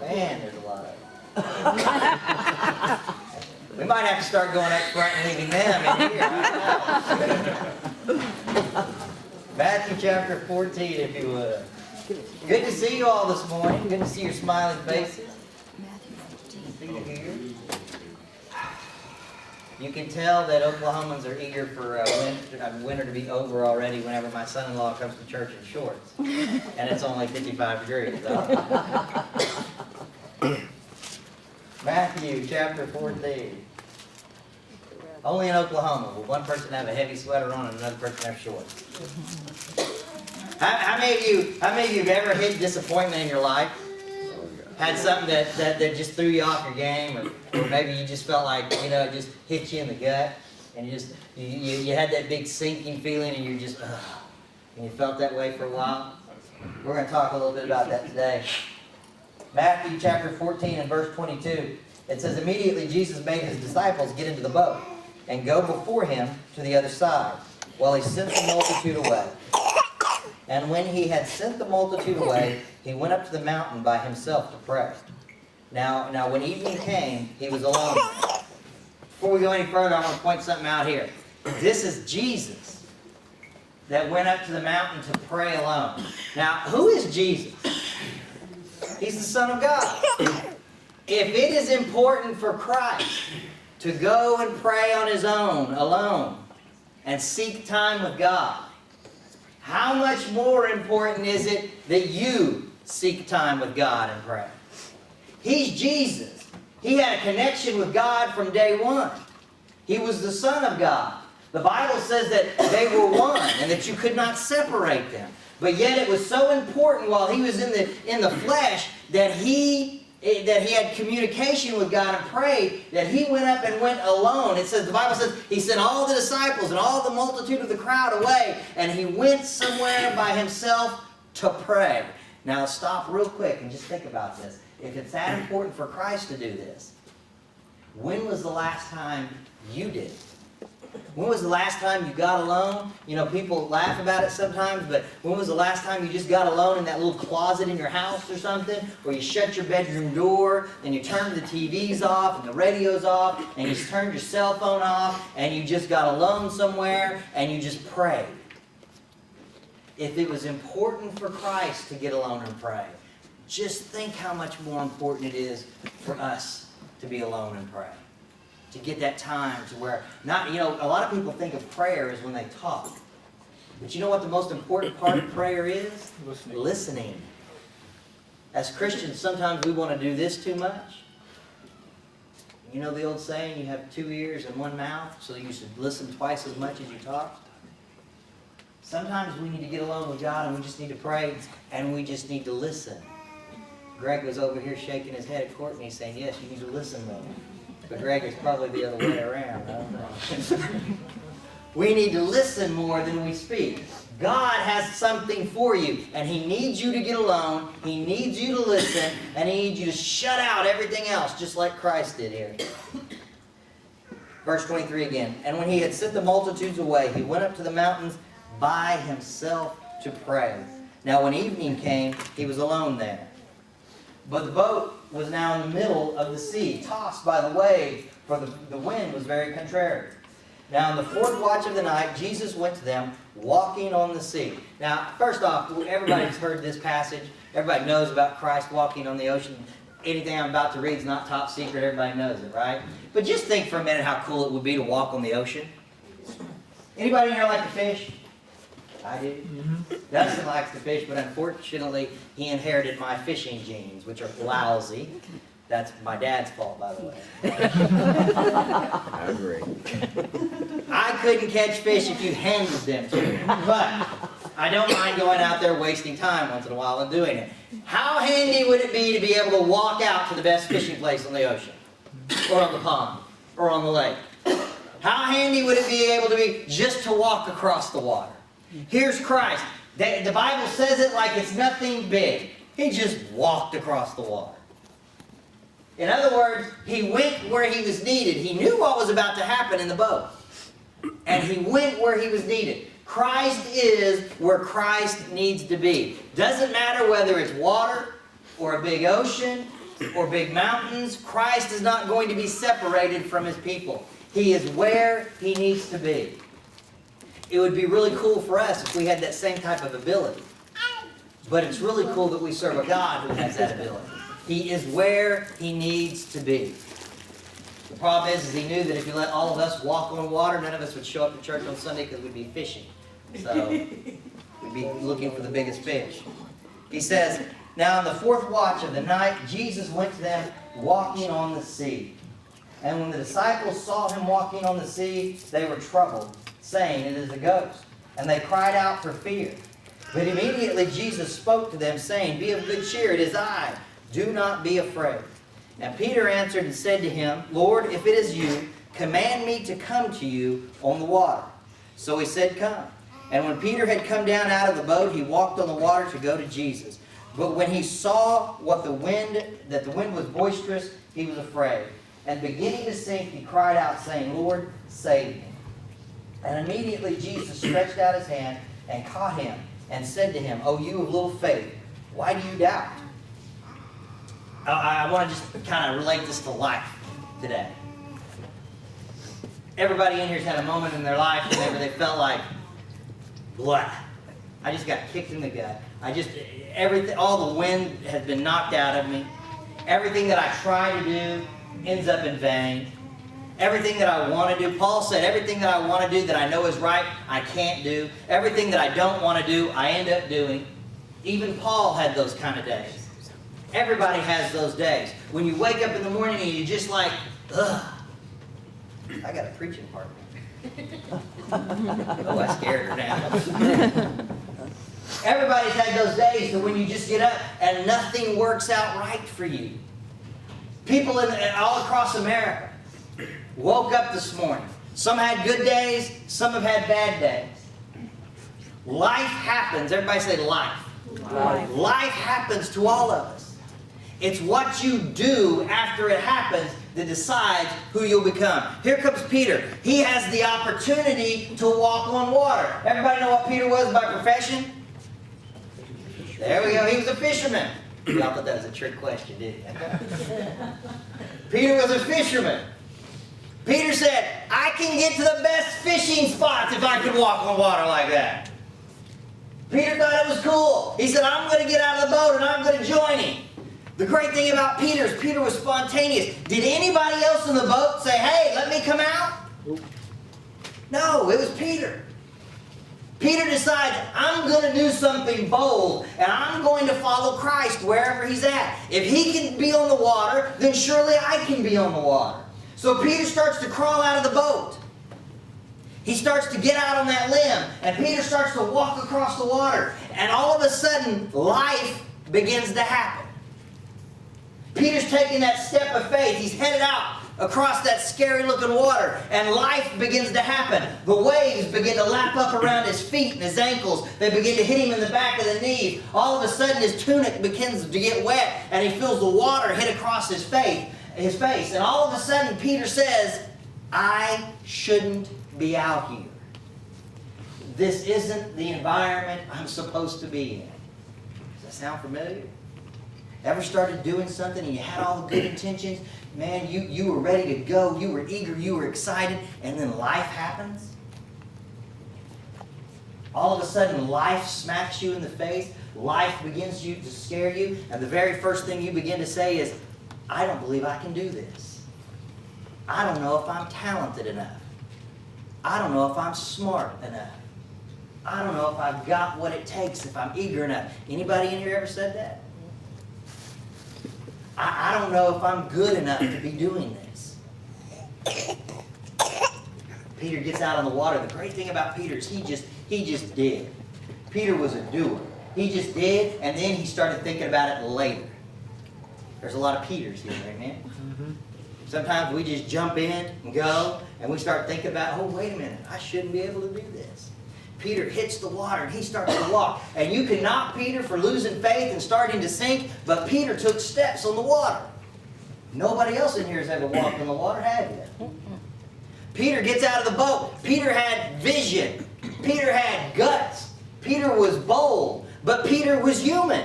Man, there's a lot of them. We might have to start going up front and leaving them in here. Matthew chapter 14, if you would. Good to see you all this morning. Good to see your smiling faces. See you here. You can tell that Oklahomans are eager for winter to be over already whenever my son-in-law comes to church in shorts. And it's only 55 degrees. Matthew chapter 14. Only in Oklahoma will one person have a heavy sweater on and another person have shorts. How many of you have ever hit disappointment in your life? Had something that just threw you off your game, or maybe you just felt like, it just hit you in the gut, and you had that big sinking feeling, and you just, and you felt that way for a while? We're going to talk a little bit about that today. Matthew chapter 14 and verse 22. It says, immediately Jesus made his disciples get into the boat and go before him to the other side, while he sent the multitude away. And when he had sent the multitude away, he went up to the mountain by himself to pray. Now when evening came, he was alone. Before we go any further, I want to point something out here. This is Jesus that went up to the mountain to pray alone. Now, who is Jesus? He's the Son of God. If it is important for Christ to go and pray on his own, alone, and seek time with God, how much more important is it that you seek time with God and pray? He's Jesus. He had a connection with God from day one. He was the Son of God. The Bible says that they were one and that you could not separate them. But yet it was so important while he was in the flesh that he had communication with God and prayed, that he went up and went alone. It says, the Bible says, he sent all the disciples and all the multitude of the crowd away, and he went somewhere by himself to pray. Now stop real quick and just think about this. If it's that important for Christ to do this, when was the last time you did it? When was the last time you got alone? People laugh about it sometimes, but when was the last time you just got alone in that little closet in your house or something? Or you shut your bedroom door, and you turned the TVs off, and the radios off, and you turned your cell phone off, and you just got alone somewhere, and you just prayed. If it was important for Christ to get alone and pray, just think how much more important it is for us to be alone and pray. To get that time to where, a lot of people think of prayer as when they talk. But you know what the most important part of prayer is? Listening. As Christians, sometimes we want to do this too much. You know the old saying, you have 2 ears and 1 mouth, so you should listen twice as much as you talk? Sometimes we need to get alone with God and we just need to pray and we just need to listen. Greg was over here shaking his head at Courtney saying, yes, you need to listen more. But Greg is probably the other way around. I don't know. We need to listen more than we speak. God has something for you, and he needs you to get alone, he needs you to listen, and he needs you to shut out everything else, just like Christ did here. Verse 23 again. And when he had sent the multitudes away, he went up to the mountains by himself to pray. Now when evening came, he was alone there. But the boat was now in the middle of the sea, tossed by the wave, for the wind was very contrary. Now in the 4th watch of the night, Jesus went to them, walking on the sea. Now, first off, everybody's heard this passage. Everybody knows about Christ walking on the ocean. Anything I'm about to read is not top secret. Everybody knows it, right? But just think for a minute how cool it would be to walk on the ocean. Anybody in here like to fish? I do. Dustin likes to fish, but unfortunately, he inherited my fishing genes, which are lousy. That's my dad's fault, by the way. I agree. I couldn't catch fish if you handed them to me, but I don't mind going out there wasting time once in a while and doing it. How handy would it be to be able to walk out to the best fishing place on the ocean, or on the pond, or on the lake? How handy would it be able to be just to walk across the water? Here's Christ. The Bible says it like it's nothing big. He just walked across the water. In other words, he went where he was needed. He knew what was about to happen in the boat. And he went where he was needed. Christ is where Christ needs to be. Doesn't matter whether it's water or a big ocean or big mountains. Christ is not going to be separated from His people. He is where He needs to be. It would be really cool for us if we had that same type of ability. But it's really cool that we serve a God who has that ability. He is where He needs to be. The problem is He knew that if you let all of us walk on water, none of us would show up to church on Sunday because we'd be fishing. So we'd be looking for the biggest fish. He says, now in the fourth watch of the night, Jesus went to them walking on the sea. And when the disciples saw Him walking on the sea, they were troubled, saying, it is a ghost. And they cried out for fear. But immediately Jesus spoke to them, saying, be of good cheer, it is I. Do not be afraid. And Peter answered and said to Him, Lord, if it is You, command me to come to You on the water. So He said, come. And when Peter had come down out of the boat, he walked on the water to go to Jesus. But when he saw that the wind was boisterous, he was afraid. And beginning to sink, he cried out, saying, Lord, save me. And immediately Jesus stretched out His hand and caught him and said to him, O you of little faith, why do you doubt? I want to just kind of relate this to life today. Everybody in here's had a moment in their life whenever they felt like, blah, I just got kicked in the gut. Everything, all the wind has been knocked out of me. Everything that I try to do ends up in vain. Everything that I want to do, Paul said, everything that I want to do that I know is right, I can't do. Everything that I don't want to do, I end up doing. Even Paul had those kind of days. Everybody has those days. When you wake up in the morning and you're just like, ugh, I got a preaching partner. Oh, I scared her now. Everybody's had those days that when you just get up and nothing works out right for you. People all across America woke up this morning. Some had good days, some have had bad days. Life happens. Everybody say life. Life happens to all of us. It's what you do after it happens that decides who you'll become. Here comes Peter. He has the opportunity to walk on water. Everybody know what Peter was by profession? There we go. He was a fisherman. Y'all thought that was a trick question, didn't you? Peter was a fisherman. Peter said, I can get to the best fishing spots if I could walk on water like that. Peter thought it was cool. He said, I'm going to get out of the boat and I'm going to join him. The great thing about Peter is Peter was spontaneous. Did anybody else in the boat say, hey, let me come out? No, it was Peter. Peter decides, I'm going to do something bold, and I'm going to follow Christ wherever He's at. If He can be on the water, then surely I can be on the water. So Peter starts to crawl out of the boat. He starts to get out on that limb, and Peter starts to walk across the water. And all of a sudden, life begins to happen. Peter's taking that step of faith. He's headed out across that scary-looking water, and life begins to happen. The waves begin to lap up around his feet and his ankles. They begin to hit him in the back of the knees. All of a sudden, his tunic begins to get wet, and he feels the water hit across his face. And all of a sudden, Peter says, I shouldn't be out here. This isn't the environment I'm supposed to be in. Does that sound familiar? Ever started doing something and you had all the good intentions? Man, you were ready to go. You were eager. You were excited. And then life happens. All of a sudden, life smacks you in the face. Life begins to scare you. And the very first thing you begin to say is, I don't believe I can do this. I don't know if I'm talented enough. I don't know if I'm smart enough. I don't know if I've got what it takes, if I'm eager enough. Anybody in here ever said that? I don't know if I'm good enough to be doing this. Peter gets out on the water. The great thing about Peter is he just did. Peter was a doer. He just did, and then he started thinking about it later. There's a lot of Peters here, amen? Mm-hmm. Sometimes we just jump in and go, and we start thinking about, oh, wait a minute, I shouldn't be able to do this. Peter hits the water and he starts to walk. And you can knock Peter for losing faith and starting to sink, but Peter took steps on the water. Nobody else in here has ever walked on the water, have you? Peter gets out of the boat. Peter had vision. Peter had guts. Peter was bold, but Peter was human.